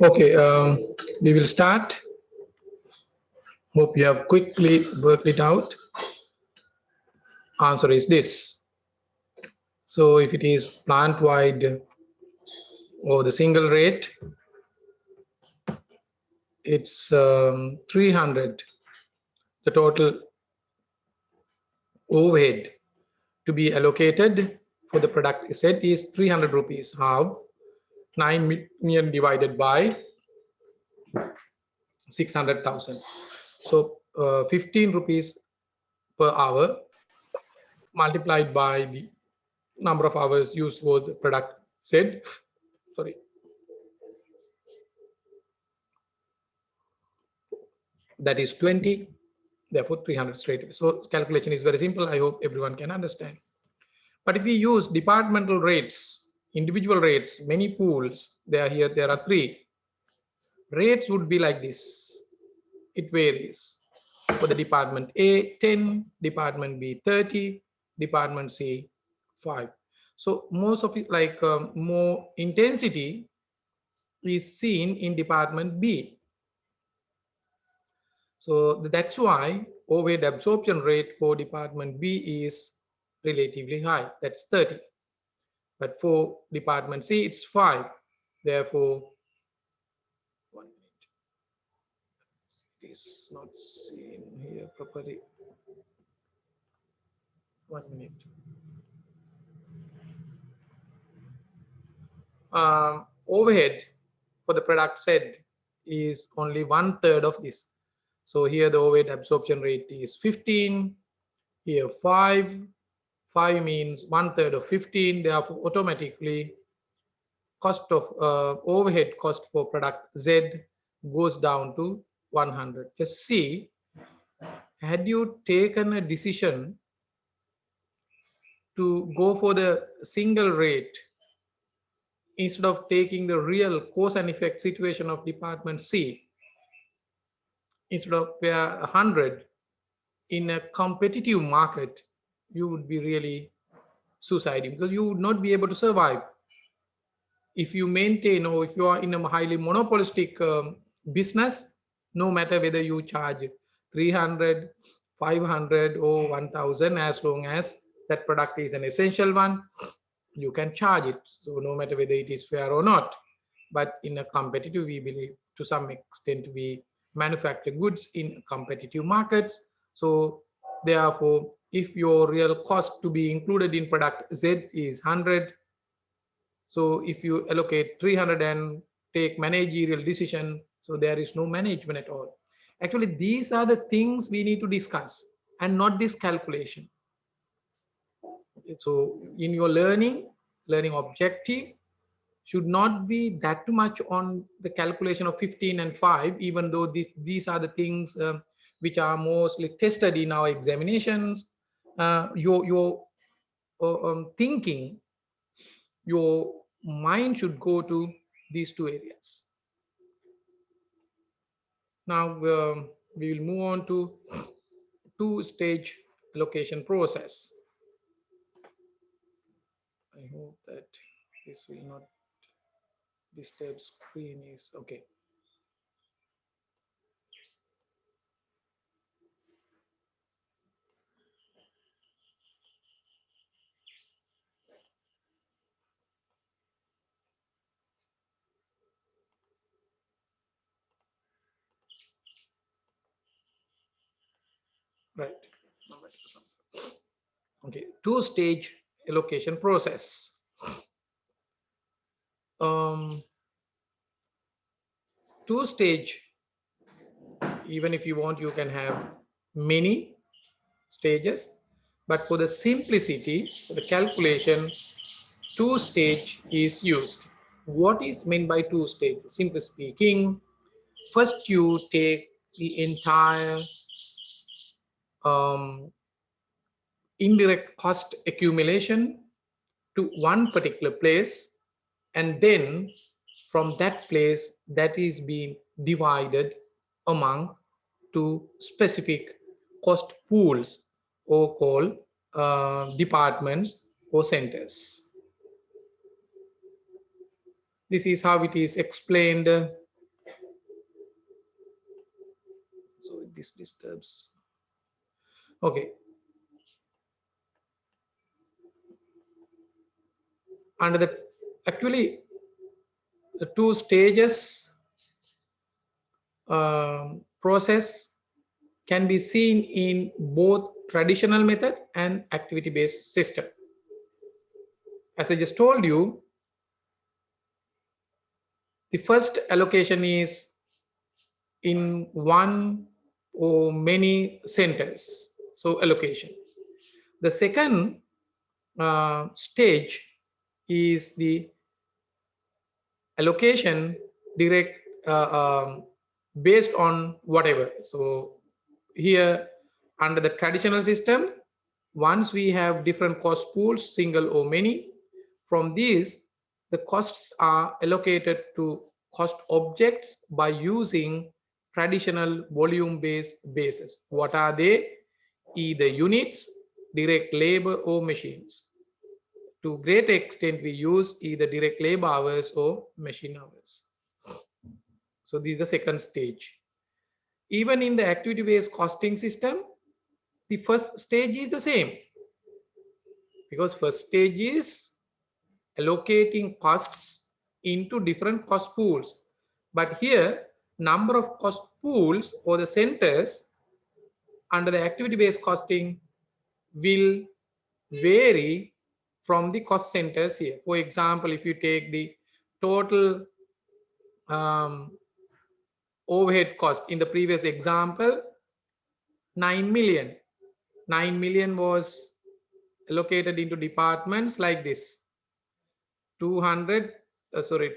Okay, we will start. Hope you have quickly worked it out. Answer is this. So if it is plant-wide or the single rate, it's 300. The total overhead to be allocated for the product set is 300 rupees. How? 9 million divided by 600,000. So 15 rupees per hour multiplied by the number of hours used for the product said, sorry, that is 20, therefore 300 straight away. So calculation is very simple. I hope everyone can understand. But if we use departmental rates, individual rates, many pools, there are three. Rates would be like this. It varies. For the department A, 10, department B, 30, department C, 5. So most of it, like more intensity is seen in department B. So that's why overhead absorption rate for department B is relatively high. That's 30. But for department C, it's 5. Therefore, 1 minute. It is not seen here properly. 1 minute. Overhead for the product said is only 1/3 of this. So here the overhead absorption rate is 15. Here 5. 5 means 1/3 of 15. Therefore, automatically cost of overhead cost for product Z goes down to 100. Just see, had you taken a decision to go for the single rate instead of taking the real cause and effect situation of department C, instead of 100 in a competitive market, you would be really suiciding because you would not be able to survive. If you maintain, or if you are in a highly monopolistic business, no matter whether you charge 300, 500 or 1000, as long as that product is an essential one, you can charge it. So no matter whether it is fair or not. But in a competitive, we believe to some extent we manufacture goods in competitive markets. So therefore, if your real cost to be included in product Z is 100, so if you allocate 300 and take managerial decision, so there is no management at all. Actually, these are the things we need to discuss and not this calculation. So in your learning objective should not be that much on the calculation of 15 and 5, even though these are the things which are mostly tested in our examinations. Your thinking, your mind should go to these two areas. Now we will move on to two-stage allocation process. I hope that this will not disturb screen. Is okay. Right. Okay, two-stage allocation process. Two-stage, even if you want, you can have many stages, but for the simplicity, for the calculation, two-stage is used. What is meant by two-stage? Simply speaking, first you take the entire indirect cost accumulation to one particular place, and then from that place that is being divided among two specific cost pools or called departments or centers. This is how it is explained So this disturbs. Okay. Under the actually the two stages process can be seen in both traditional method and activity based system. As I just told you, the first allocation is in one or many centers, so allocation. The second stage is the allocation direct based on whatever. So here under the traditional system, once we have different cost pools, single or many, from these the costs are allocated to cost objects by using traditional volume based basis. What are they? Either units, direct labor or machines. To great extent we use either direct labor hours or machine hours. So this is the second stage. Even in the activity based costing system, the first stage is the same, because first stage is allocating costs into different cost pools. But here number of cost pools or the centers under the activity based costing will vary from the cost centers here. For example, if you take the total overhead cost in the previous example, 9 million. 9 million was allocated into departments like this: 200,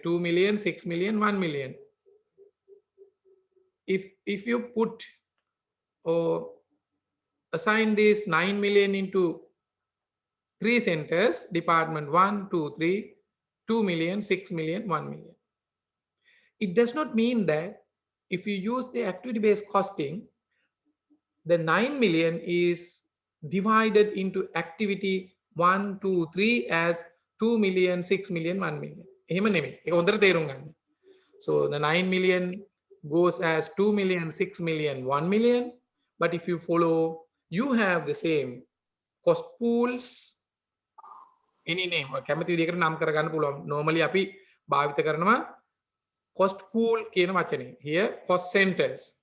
2 million, 6 million, 1 million. If you put or assign this 9 million into three centers, department 1, 2, 3, 2 million, 6 million, 1 million. It does not mean that if you use the activity based costing, the 9 million is divided into activity 1, 2, 3 as 2 million, 6 million, 1 million. So the 9 million goes as 2 million, 6 million, 1 million. But if you follow, you have the same cost pools, any name. Normally අපි භාවිත කරනවා cost pool කියන වචනේ. Here cost centers.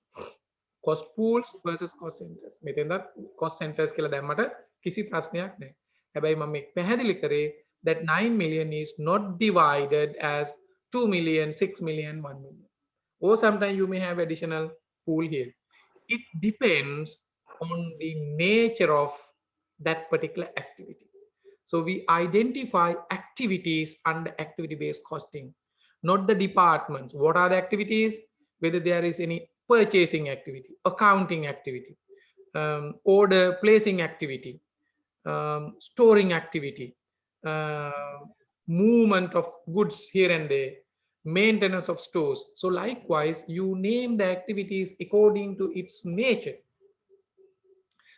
Cost pools versus cost centers. මෙතෙන්දත් cost centers කියලා දැම්මට කිසි ප්‍රශ්නයක් නැහැ. හැබැයි මම මේ පැහැදිලි කරේ that 9 million is not divided as 2 million, 6 million, 1 million. Or sometimes you may have additional pool here. It depends on the nature of that particular activity. So we identify activities under activity-based costing, not the departments. What are the activities? Whether there is any purchasing activity, accounting activity, order placing activity, storing activity, movement of goods here and there, maintenance of stores. So likewise, you name the activities according to its nature.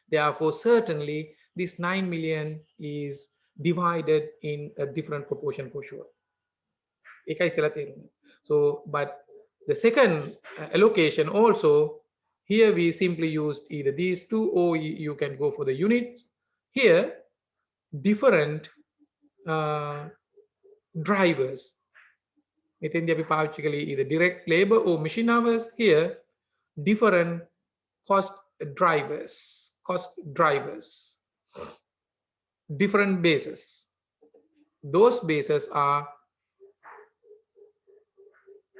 Therefore, certainly this 9 million is divided in a different proportion for sure. So, but the second allocation also, here we simply used either these two or you can go for the units. Here, different drivers. Either direct labor or machine hours. Here, different cost drivers, different bases. Those bases are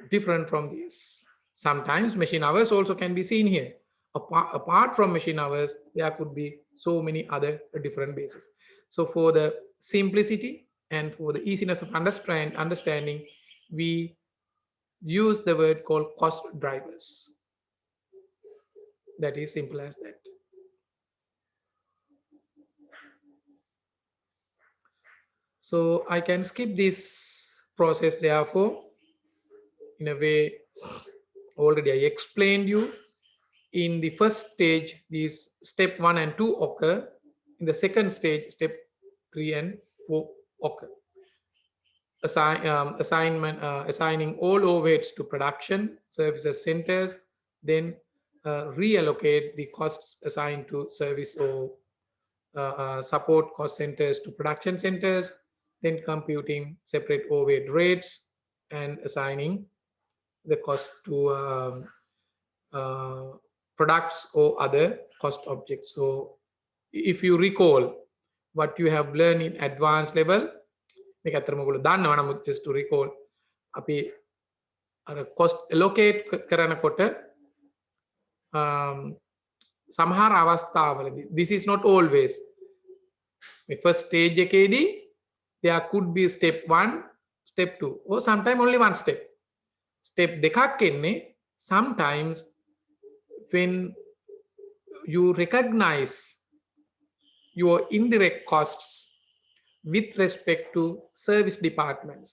different from these. Sometimes machine hours also can be seen here. Apart from machine hours, there could be so many other different bases. So for the simplicity and for the easiness of understanding, we use the word called cost drivers. That is simple as that. So I can skip this process, therefore, in a way already I explained you. In the first stage, these step 1 and 2 occur. In the second stage, step 3 and 4 occur. Assigning all overheads to production services centers, then reallocate the costs assigned to service or support cost centers to production centers, then computing separate overhead rates and assigning the cost to products or other cost objects. So if you recall what you have learned in advanced level, මේක අතරම ඔයගොල්ලෝ දන්නවා නමුත් just to recall අපි අර cost allocate කරනකොට සමහර අවස්ථාවලදී this is not always the first stage එකේදී there could be step 1 step 2 or sometimes only one step දෙකක් එන්නේ sometimes when you recognize your indirect costs with respect to service departments.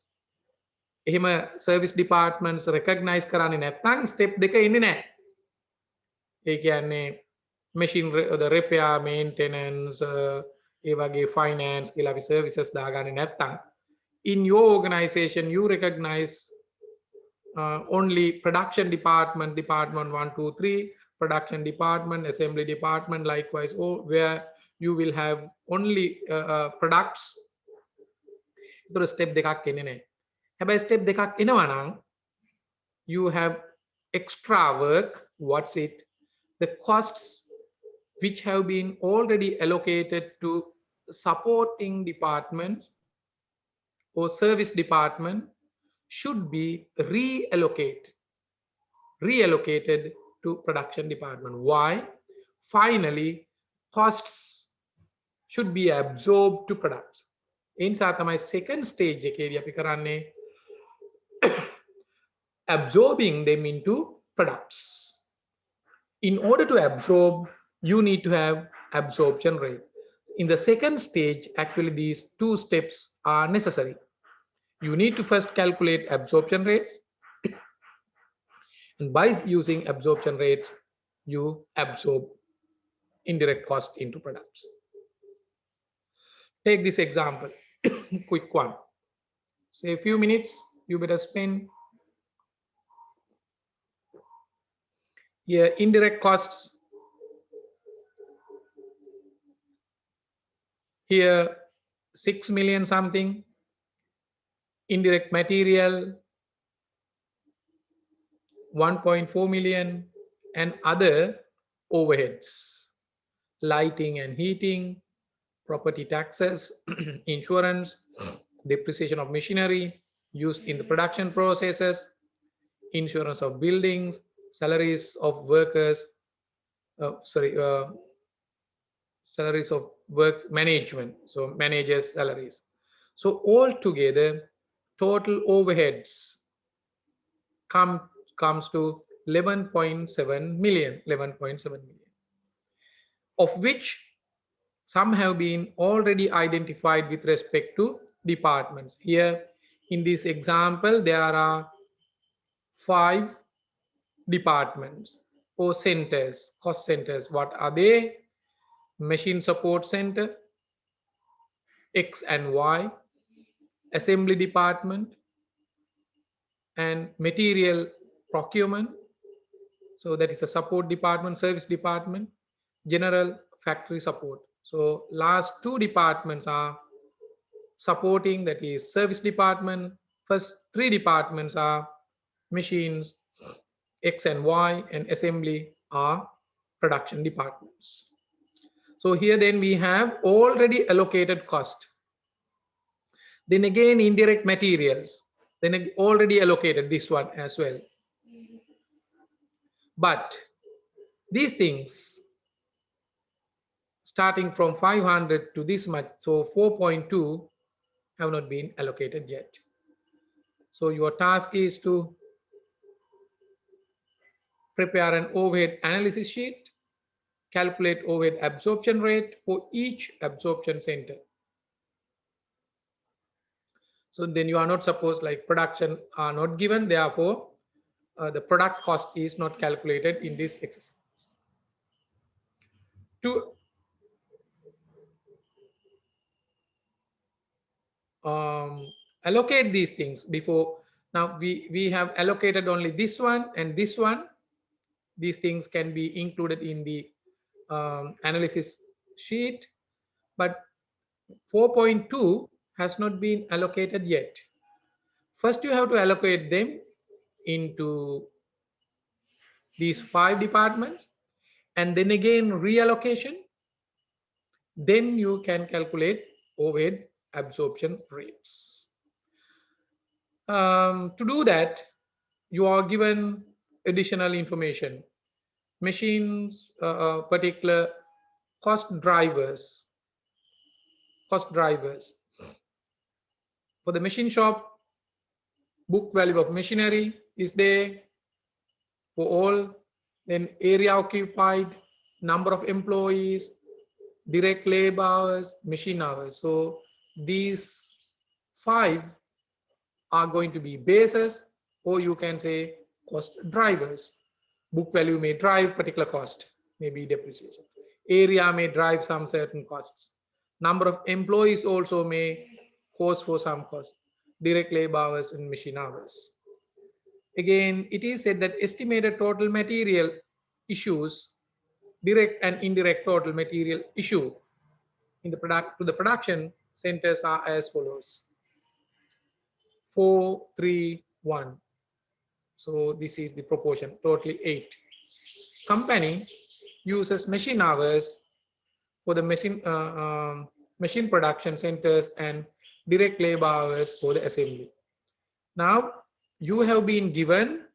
එහෙම service departments recognize කරන්නේ නැත්නම් step දෙක එන්නේ නැහැ. ඒ කියන්නේ machine the repair maintenance ඒ වගේ finance කියලා අපි services දාගන්නේ නැත්නම් in your organization you recognize only production department 1 2 3 production department assembly department likewise or where you will have only products. ඒතර step දෙකක් එන්නේ නැහැ. හැබැයි step දෙකක් එනවා නම් you have extra work. What's it? The costs which have been already allocated to supporting departments or service department should be reallocated to production department. Why? Finally, costs should be absorbed to products. ඒ නිසා තමයි second stage එකේදී අපි කරන්නේ absorbing them into products. In order to absorb, you need to have absorption rate. In the second stage, actually these two steps are necessary. You need to first calculate absorption rates. And by using absorption rates, you absorb indirect cost into products. Take this example, quick one. Say a few minutes, you better spend. Here, indirect costs. Here, 6 million something. Indirect material, 1.4 million, and other overheads, lighting and heating, property taxes, insurance, depreciation of machinery used in the production processes, insurance of buildings, salaries of workers, salaries of work management, so managers' salaries. So all together, total overheads comes to 11.7 million, of which some have been already identified with respect to departments. Here in this example, there are 5 departments or centers, cost centers. What are they? Machine support center, X and Y, assembly department, and material procurement. So that is a support department, service department, general factory support. So last 2 departments are supporting, that is service department. First 3 departments are machines, X and Y, and assembly are production departments. So here then we have already allocated cost. Then again indirect materials, then already allocated this one as well. But these things starting from 500 to this much, so 4.2 have not been allocated yet. So your task is to prepare an overhead analysis sheet, calculate overhead absorption rate for each absorption center. So then you are not supposed, like production are not given, therefore the product cost is not calculated in this exercise. To allocate these things before, now we have allocated only this one and this one. these things can be included in the analysis sheet, but 4.2 has not been allocated yet. First, you have to allocate them into these 5 departments, and then again reallocation. Then you can calculate overhead absorption rates. To do that, you are given additional information, machines, particular cost drivers. For the machine shop, book value of machinery is there for all, then area occupied, number of employees, direct labor hours, machine hours. So these 5 are going to be bases, or you can say cost drivers. Book value may drive particular cost, maybe depreciation. Area may drive some certain costs. Number of employees also may cause for some cost. Direct labor hours and machine hours. Again, it is said that estimated total material issues, direct and indirect total material issue in the production centers are as follows: 4, 3, 1. So this is the proportion, totally 8. Company uses machine hours for the machine production centers and direct labor hours for the assembly. Now you have been given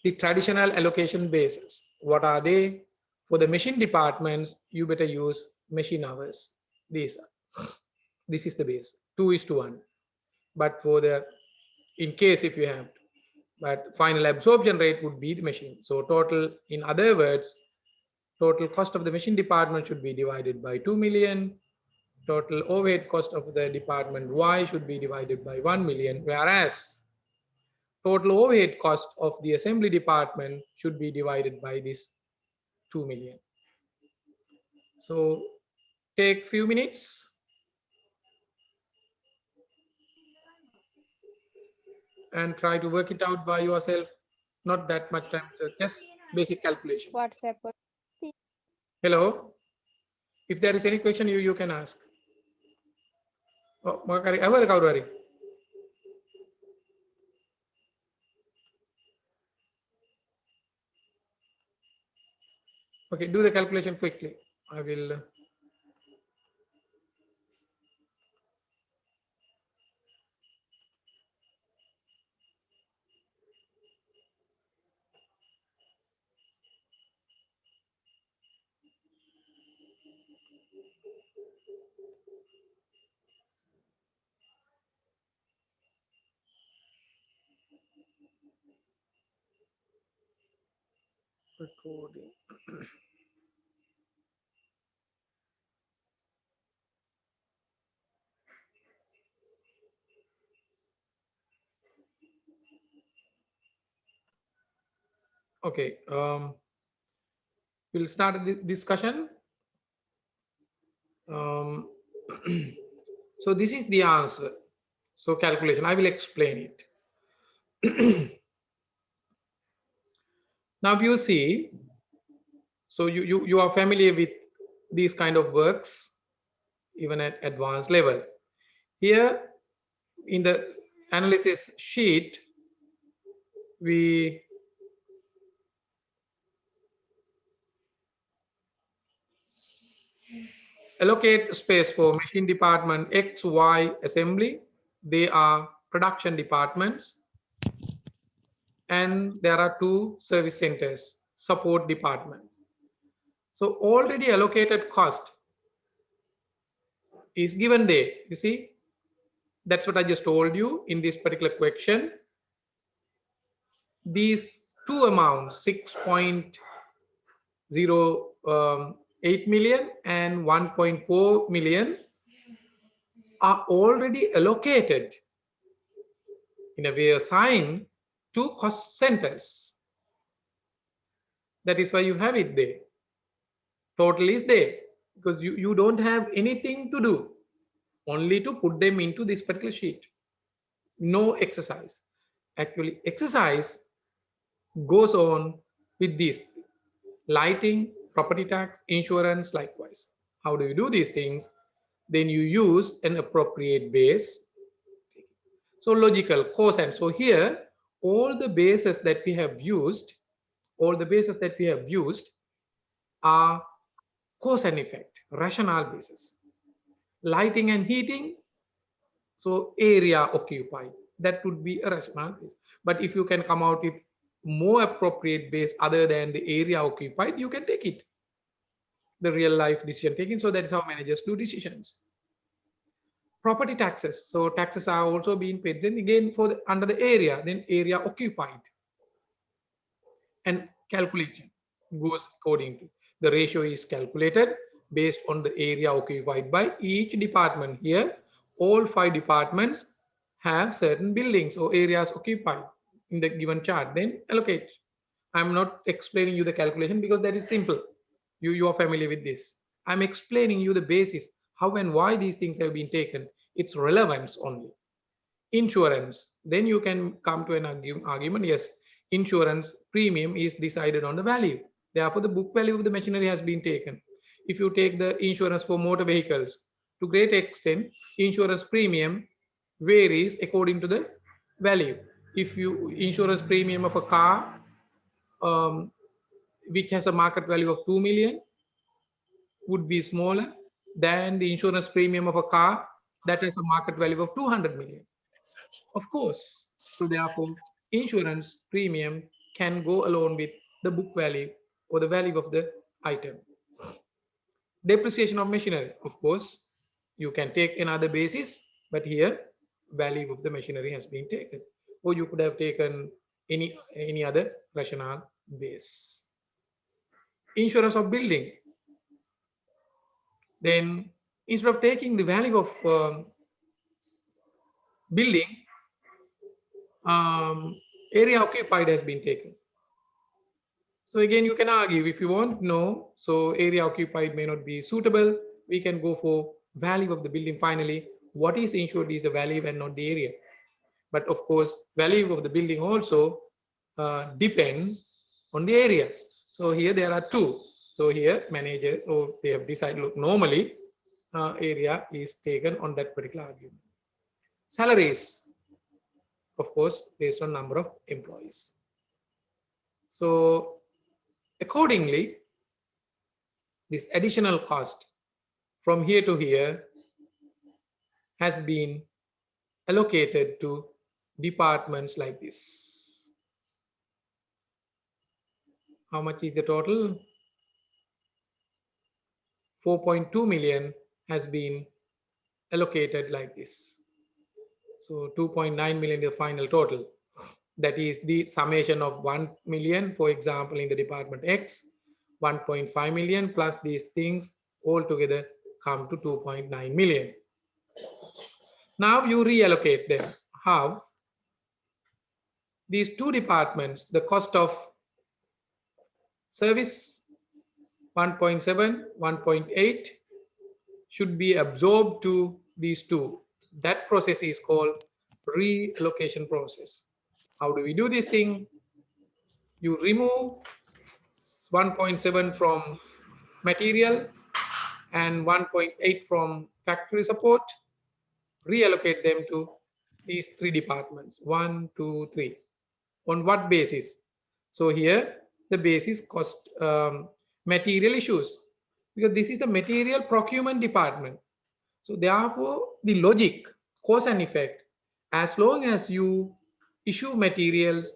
the traditional allocation basis. What are they? For the machine departments, you better use machine hours. This is the base, 2:1. But for the, in case if you have, but final absorption rate would be the machine. So total, in other words, total cost of the machine department should be divided by 2 million. Total overhead cost of the department Y should be divided by 1 million, whereas total overhead cost of the assembly department should be divided by this 2 million. So take few minutes and try to work it out by yourself. Not that much time, so just basic calculation. WhatsApp. Hello. If there is any question, you can ask. Oh, Makari, apa kau dari? Okay, do the calculation quickly. I will. Recording. Okay, we'll start the discussion. So this is the answer. So calculation, I will explain it. Now you see, so you are familiar with these kind of works, even at advanced level. Here in the analysis sheet, we allocate space for machine department X, Y, assembly. They are production departments. And there are 2 service centers, support department. So already allocated cost is given there. You see, that's what I just told you in this particular question. These 2 amounts, 6.08 million and 1.4 million, are already allocated in a way assigned to cost centers. That is why you have it there. Total is there because you don't have anything to do, only to put them into this particular sheet. No exercise. Actually, exercise goes on with this: lighting, property tax, insurance, likewise. How do you do these things? Then you use an appropriate base. So logical, cosine. So here, all the bases that we have used, are cause and effect, rational basis. Lighting and heating, so area occupied, that would be a rational base. But if you can come out with more appropriate base other than the area occupied, you can take it, the real life decision taking. So that is how managers do decisions. Property taxes, so taxes are also being paid, then again for under the area, then area occupied. And calculation goes according to the ratio is calculated based on the area occupied by each department. Here all 5 departments have certain buildings or areas occupied in the given chart, then allocate. I'm not explaining you the calculation because that is simple. You are familiar with this. I'm explaining you the basis, how and why these things have been taken, its relevance only. Insurance, then you can come to an argument. Yes, insurance premium is decided on the value, therefore the book value of the machinery has been taken. If you take the insurance for motor vehicles, to great extent insurance premium varies according to the value. If you insurance premium of a car, um, which has a market value of 2 million, would be smaller than the insurance premium of a car that has a market value of 200 million. Of course. So therefore, insurance premium can go along with the book value or the value of the item. Depreciation of machinery, of course, you can take another basis, but here value of the machinery has been taken. Or you could have taken any other rational base. Insurance of building. Then instead of taking the value of building, area occupied has been taken. So again, you can argue if you want no, so area occupied may not be suitable. We can go for value of the building. Finally, what is insured is the value and not the area. But of course, value of the building also depends on the area. So here there are two. So here managers, so they have decided, look, normally area is taken on that particular argument. Salaries, of course, based on number of employees. So accordingly, this additional cost from here to here has been allocated to departments like this. How much is the total? 4.2 million has been allocated like this. So 2.9 million is the final total. That is the summation of 1 million, for example, in the department X, 1.5 million plus these things all together come to 2.9 million. Now you reallocate them. How? These two departments, the cost of service 1.7, 1.8 should be absorbed to these two. That process is called reallocation process. How do we do this thing? You remove 1.7 from material and 1.8 from factory support, reallocate them to these 3 departments, 1, 2, 3. On what basis? So here the basis cost material issues, because this is the material procurement department. So therefore the logic, cause and effect, as long as you issue materials,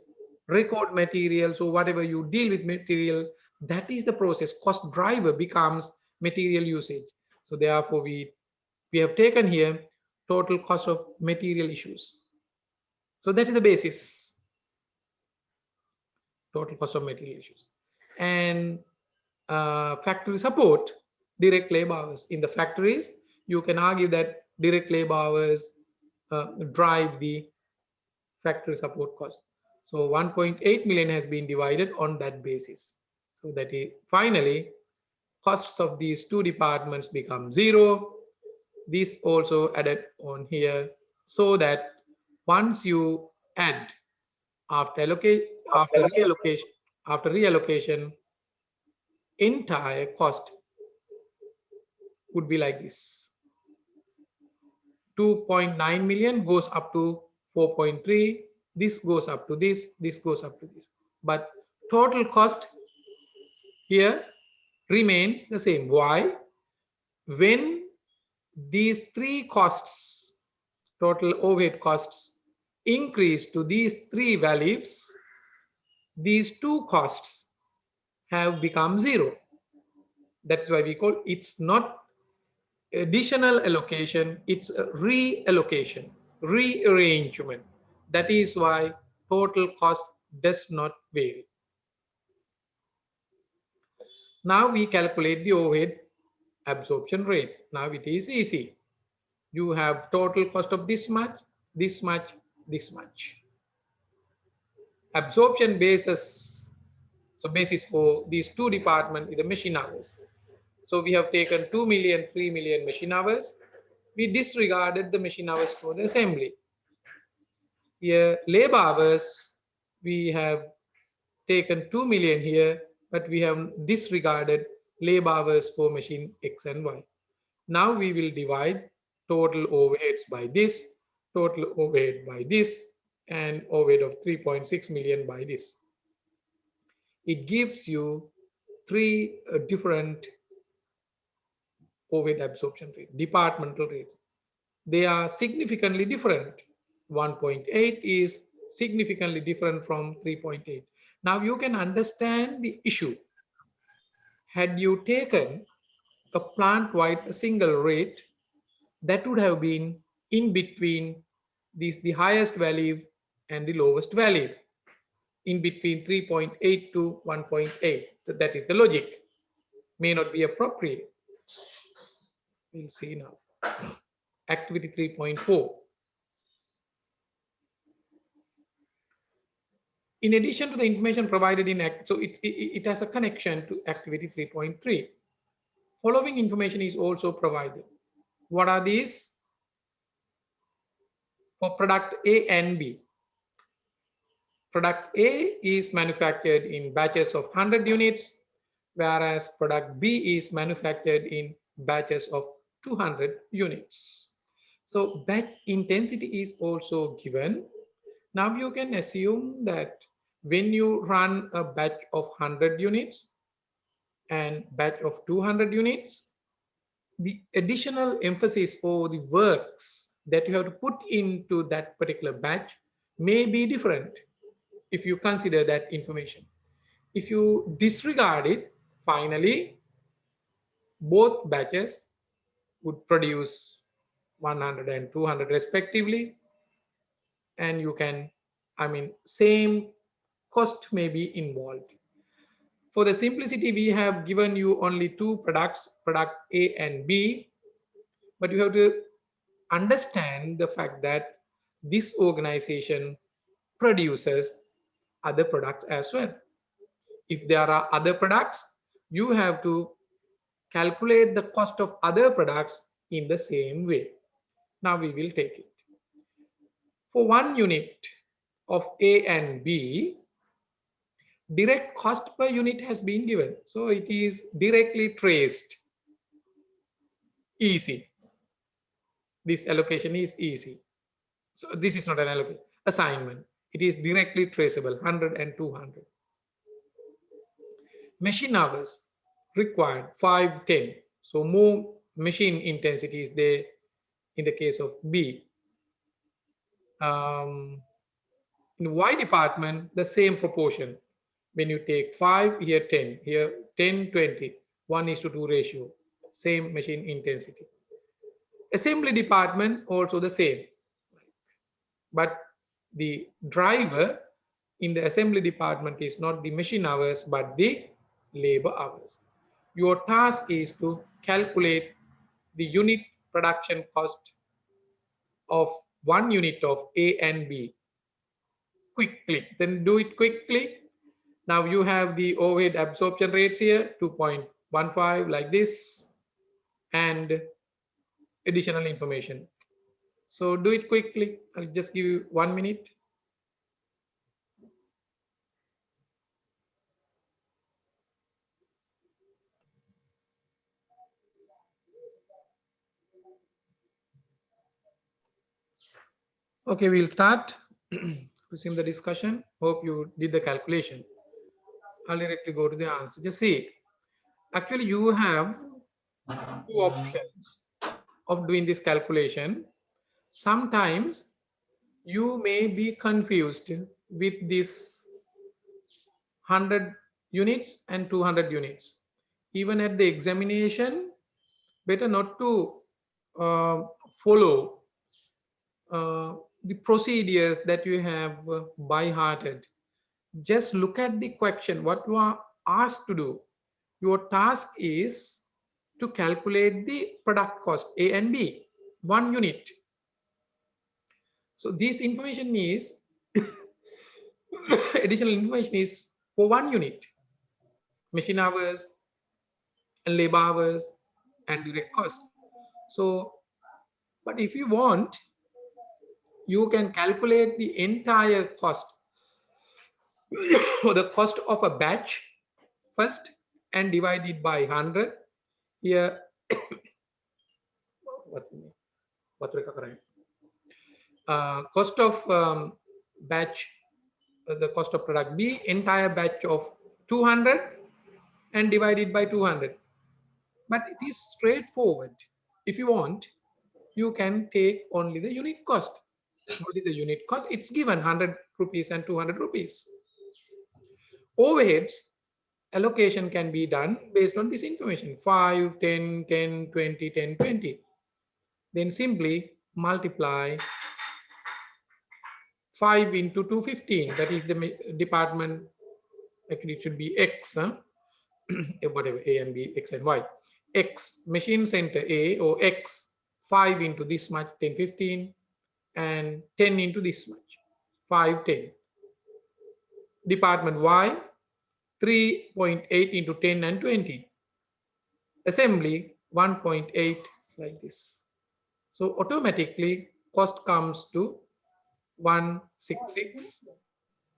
record materials, or whatever you deal with material, that is the process. Cost driver becomes material usage. So therefore we have taken here total cost of material issues. So that is the basis, total cost of material issues. And factory support, direct labor hours. In the factories, you can argue that direct labor hours drive the factory support cost. So 1.8 million has been divided on that basis. So that is finally costs of these two departments become 0. This also added on here, so that once you add after after reallocation, entire cost would be like this. 2.9 million goes up to 4.3. This goes up to this goes up to this. But total cost here remains the same. Why? When these three costs, total overhead costs, increase to these three values, these two costs have become zero. That's why we call it's not additional allocation, it's a reallocation, rearrangement. That is why total cost does not vary. Now we calculate the overhead absorption rate. Now it is easy. You have total cost of this much, this much, this much. Absorption basis, so basis for these two departments is the machine hours. So we have taken 2 million, 3 million machine hours. We disregarded the machine hours for the assembly. Here, labor hours, we have taken 2 million here, but we have disregarded labor hours for machine X and Y. Now we will divide total overheads by this, total overhead by this, and overhead of 3.6 million by this. It gives you three different overhead absorption rate, departmental rates. They are significantly different. 1.8 is significantly different from 3.8. Now you can understand the issue. Had you taken a plant-wide single rate, that would have been in between the highest value and the lowest value, in between 3.8 to 1.8. So that is the logic. May not be appropriate. We'll see now. Activity 3.4. In addition to the information provided in act, so it has a connection to activity 3.3. Following information is also provided. What are these? For product A and B. Product A is manufactured in batches of 100 units, whereas product B is manufactured in batches of 200 units. So batch intensity is also given. Now you can assume that when you run a batch of 100 units and batch of 200 units, the additional emphasis or the works that you have to put into that particular batch may be different if you consider that information. If you disregard it, finally, both batches would produce 100 and 200 respectively, and you can, same cost may be involved. For the simplicity, we have given you only two products, product A and B, but you have to understand the fact that this organization produces other products as well. If there are other products, you have to calculate the cost of other products in the same way. Now we will take it. For 1 unit of A and B, direct cost per unit has been given. So it is directly traced. Easy. This allocation is easy. So this is not an allocation, assignment. It is directly traceable, 100 and 200. Machine hours required 5, 10. So more machine intensity is there in the case of B. In Y department, the same proportion. When you take 5, here 10, here 10, 20, 1:2 ratio, same machine intensity. Assembly department also the same, but the driver in the assembly department is not the machine hours but the labor hours. Your task is to calculate the unit production cost of 1 unit of A and B quickly. Then do it quickly. Now you have the overhead absorption rates here, 2.15 like this, and additional information. So do it quickly. I'll just give you 1 minute. Okay, we'll start. Resume the discussion. Hope you did the calculation. I'll directly go to the answer. Just see, actually you have two options of doing this calculation. Sometimes you may be confused with this 100 units and 200 units. Even at the examination, better not to follow the procedures that you have by hearted. Just look at the question, what you are asked to do. Your task is to calculate the product cost A and B, 1 unit. So this information is additional information is for 1 unit, machine hours and labor hours and direct cost. So, but if you want, you can calculate the entire cost or the cost of a batch first and divide it by 100. Here, what cost of batch, the cost of product B, entire batch of 200 and divided by 200. But it is straightforward. If you want, you can take only the unit cost. What is the unit cost? It's given 100 rupees and 200 rupees. Overheads allocation can be done based on this information: 5, 10, 10, 20, 10, 20. Then simply multiply 5 into 215. That is the department. Actually, it should be X, huh? Whatever, A and B, X and Y. X, machine center A, or X, 5 into this much, 10, 15, and 10 into this much, 5, 10. Department Y, 3.8 into 10 and 20. Assembly, 1.8, like this. So automatically cost comes to 166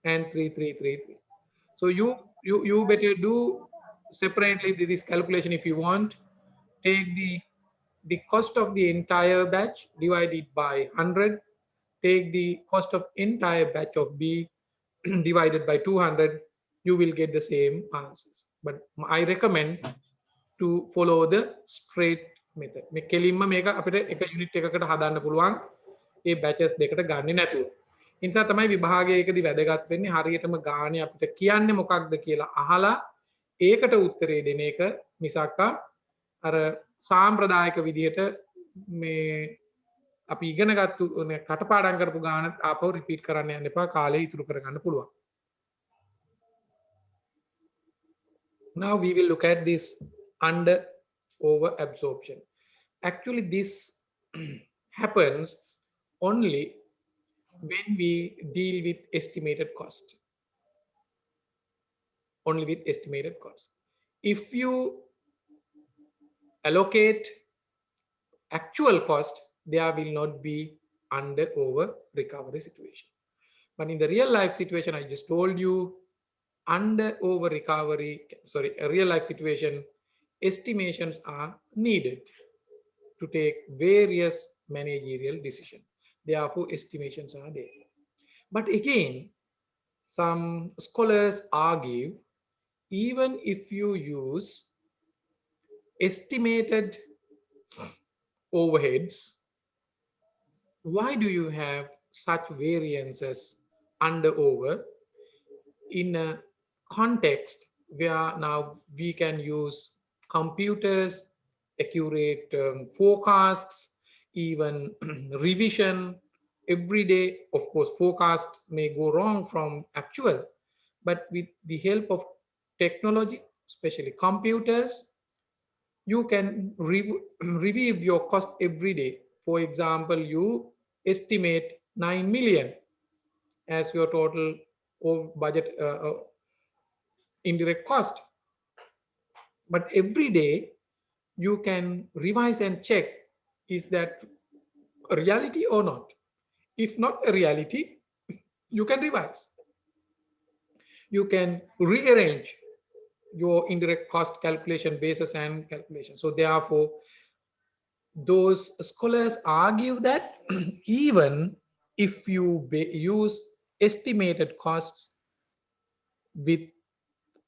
and 3333. So you better do separately this calculation if you want. Take the cost of the entire batch, divide it by 100. Take the cost of entire batch of B divided by 200. You will get the same answers. But I recommend to follow the straight method. මේ කෙලින්ම මේක අපිට එක unit එකකට හදාන්න පුළුවන් ඒ බැචස් දෙකට ගන්නේ නැතුව. ඒ නිසා තමයි විභාගයකදී වැදගත් වෙන්නේ හරියටම ගානේ අපිට කියන්නේ මොකක්ද කියලා අහලා ඒකට උත්තරේ දෙන එක මිසක්කා අර සාම්ප්‍රදායික විදිහට මේ අපි ඉගෙන ගත්තු කටපාඩම් කරපු ගාන ආපහු රිපීට් කරන්න යන්න එපා, කාලය ඉතුරු කරගන්න පුළුවන්. Now we will look at this under over absorption. Actually, this happens only when we deal with estimated cost. Only with estimated cost. If you allocate actual cost, there will not be under over recovery situation. But in the real life situation, I just told you, under over recovery, sorry, a real life situation, estimations are needed to take various managerial decisions. Therefore, estimations are there. But again, some scholars argue, even if you use estimated overheads, why do you have such variances under over in a context where now we can use computers, accurate forecasts, even revision every day. Of course, forecasts may go wrong from actual, but with the help of technology, especially computers, you can review your cost every day. For example, you estimate 9 million as your total budget indirect cost. But every day you can revise and check, is that a reality or not? If not a reality, you can revise. You can rearrange your indirect cost calculation basis and calculation. So therefore, those scholars argue that even if you use estimated costs with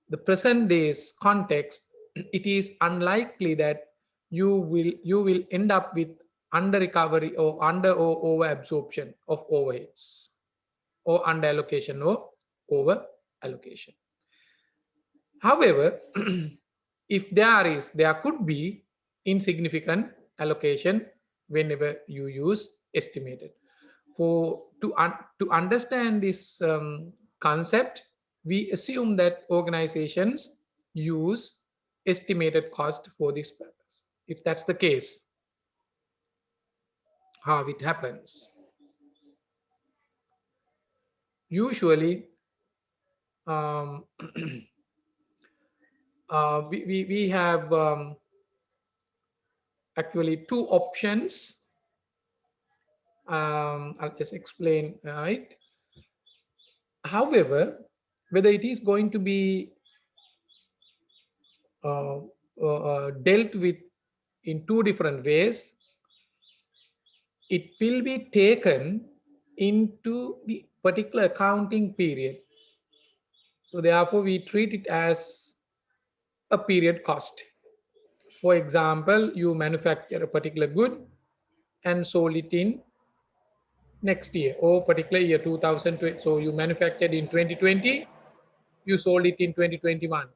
the present day's context, it is unlikely that you will end up with under recovery or under or over absorption of overheads, or under allocation or over allocation. However, if there could be insignificant allocation whenever you use estimated. To understand this concept, we assume that organizations use estimated cost for this purpose. If that's the case, how it happens? Usually, um, we have actually two options. I'll just explain, right? However, whether it is going to be dealt with in two different ways, it will be taken into the particular accounting period. So therefore, we treat it as a period cost. For example, you manufacture a particular good and sold it in next year or particular year 2020. So you manufactured in 2020, you sold it in 2021.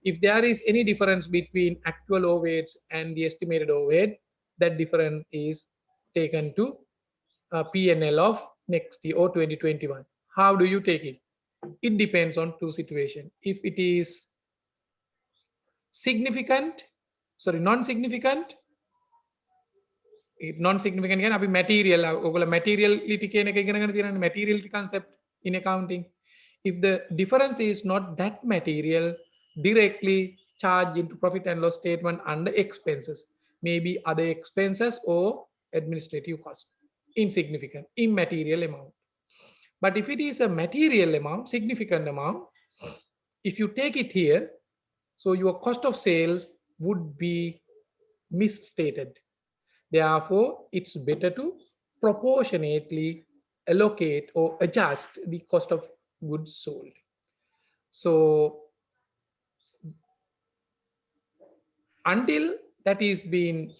If there is any difference between actual overheads and the estimated overhead, that difference is taken to P&L of next year or 2021. How do you take it? It depends on two situations. If it is significant, sorry, non-significant, non-significant again, material, materiality materiality concept in accounting. If the difference is not that material, directly charge into profit and loss statement under expenses, maybe other expenses or administrative cost, insignificant, immaterial amount. But if it is a material amount, significant amount, if you take it here, so your cost of sales would be misstated. Therefore, it's better to proportionately allocate or adjust the cost of goods sold. So until that is being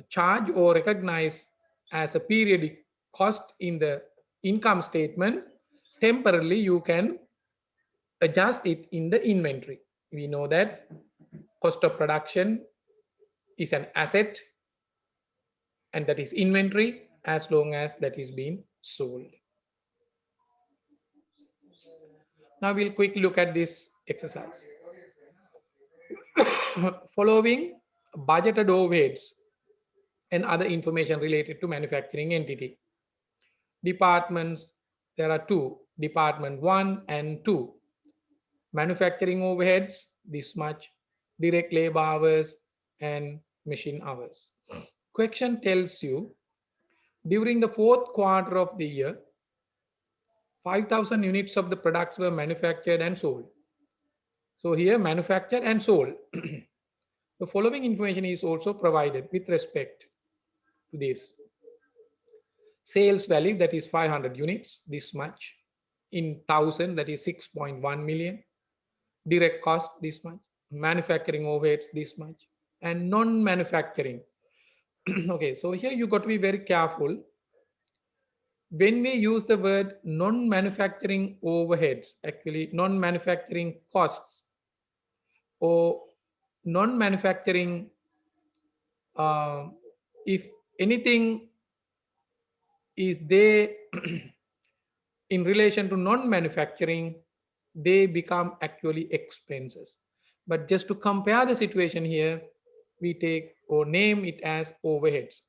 charged or recognized as a periodic cost in the income statement, temporarily you can adjust it in the inventory. We know that cost of production is an asset, and that is inventory as long as that is being sold. Now we'll quickly look at this exercise. Following budgeted overheads and other information related to manufacturing entity. Departments, there are two, department 1 and 2. Manufacturing overheads, this much, direct labor hours and machine hours. Question tells you, during the fourth quarter of the year, 5,000 units of the products were manufactured and sold. So here, manufactured and sold. The following information is also provided with respect to this. Sales value, that is 500 units, this much. In 1,000, that is 6.1 million. Direct cost, this much. Manufacturing overheads, this much. And non-manufacturing. Okay, so here you got to be very careful. When we use the word non-manufacturing overheads, actually non-manufacturing costs or non-manufacturing, if anything is there in relation to non-manufacturing, they become actually expenses. But just to compare the situation here, we take or name it as overheads.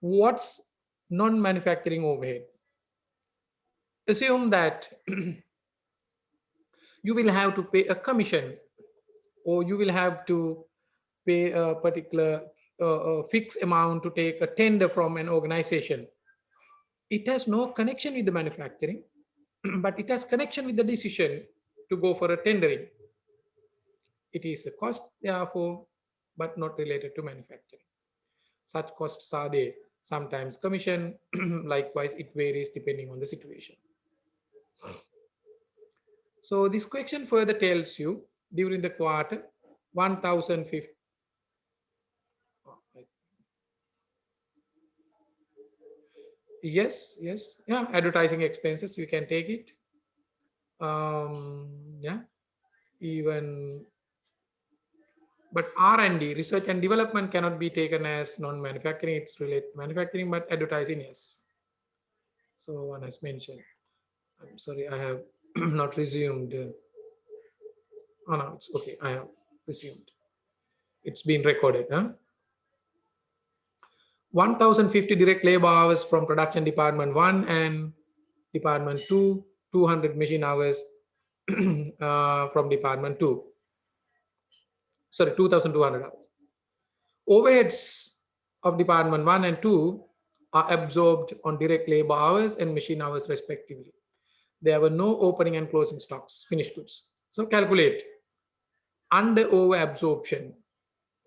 What's non-manufacturing overhead? Assume that you will have to pay a commission, or you will have to pay a particular fixed amount to take a tender from an organization. It has no connection with the manufacturing, but it has connection with the decision to go for a tendering. It is a cost, therefore, but not related to manufacturing. Such costs are there. sometimes commission. Likewise, it varies depending on the situation. So this question further tells you during the quarter 1050. Yes, yes, yeah, advertising expenses, you can take it. Yeah, even, but R&D, research and development, cannot be taken as non-manufacturing. It's related to manufacturing, but advertising, yes. So one has mentioned. I'm sorry, I have not resumed. Oh no, it's okay. I have resumed. It's been recorded. Huh? 1050 direct labor hours from production department 1 and department 2, 200 machine hours from department 2. Sorry, 2200 hours. Overheads of department 1 and 2 are absorbed on direct labor hours and machine hours respectively. There were no opening and closing stocks, finished goods. So calculate under over absorption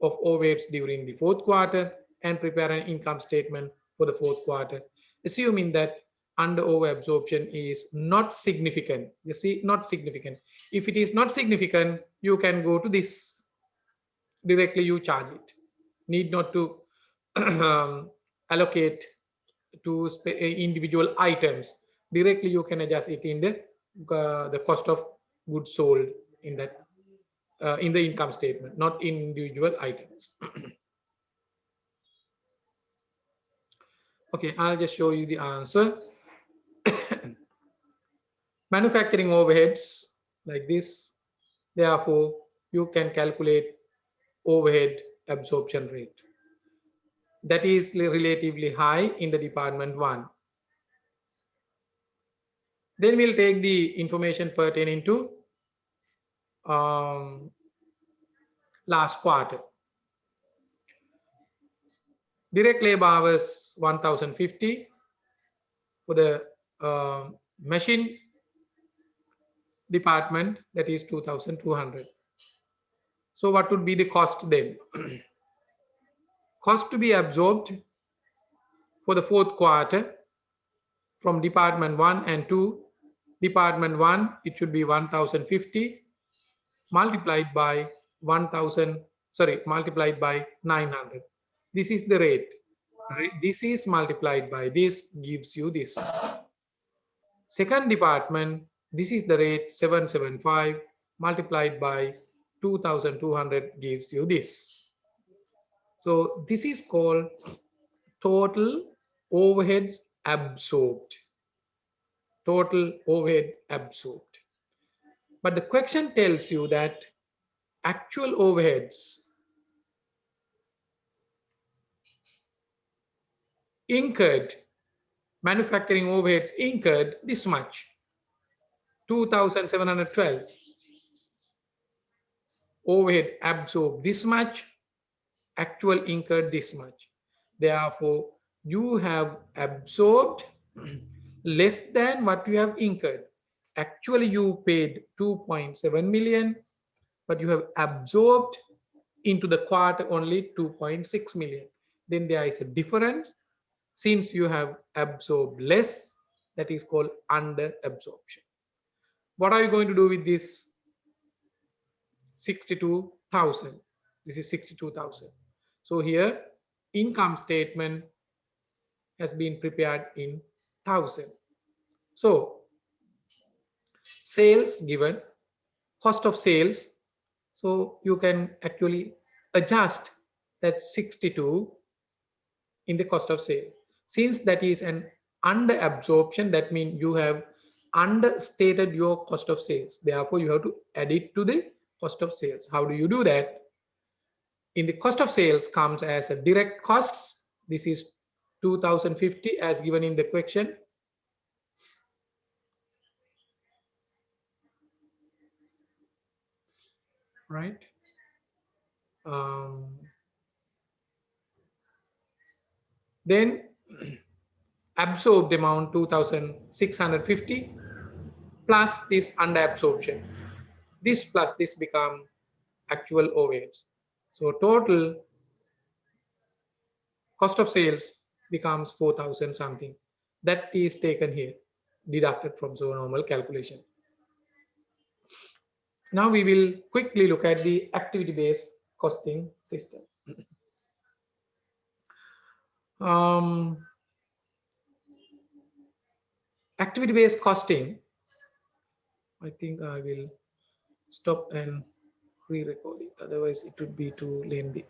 of overheads during the fourth quarter and prepare an income statement for the fourth quarter, assuming that under over absorption is not significant. You see, not significant. If it is not significant, you can go to this, directly you charge it. Need not to allocate to individual items. Directly you can adjust it in the cost of goods sold in that in the income statement, not individual items. Okay, I'll just show you the answer. Manufacturing overheads like this. Therefore, you can calculate overhead absorption rate. That is relatively high in the department 1. Then we'll take the information pertaining to last quarter. Direct labor hours 1050 for the machine department, that is 2200. So what would be the cost then? Cost to be absorbed for the fourth quarter from department 1 and 2. Department 1, it should be 1050 multiplied by 1000, sorry, multiplied by 900. This is the rate. This is multiplied by this, gives you this. Second department, this is the rate 775 multiplied by 2200 gives you this. So this is called total overheads absorbed. Total overhead absorbed. But the question tells you that actual overheads incurred, manufacturing overheads incurred this much, 2712. Overhead absorbed this much, actual incurred this much. Therefore, you have absorbed less than what you have incurred. Actually, you paid 2.7 million, but you have absorbed into the quarter only 2.6 million. Then there is a difference. Since you have absorbed less, that is called under absorption. What are you going to do with this 62,000? This is 62,000. So here income statement has been prepared in 1000. So sales given, cost of sales. So you can actually adjust that 62 in the cost of sales. Since that is an under absorption, that means you have understated your cost of sales. Therefore, you have to add it to the cost of sales. How do you do that? In the cost of sales comes as a direct costs. This is 2050 as given in the question. Right. Then absorbed amount 2650 plus this under absorption. This plus this become actual overheads. So total cost of sales becomes 4,000 something. That is taken here, deducted from so normal calculation. Now we will quickly look at the activity-based costing system. Um, Activity-based costing, I think I will stop and re-record it, otherwise it would be too lengthy.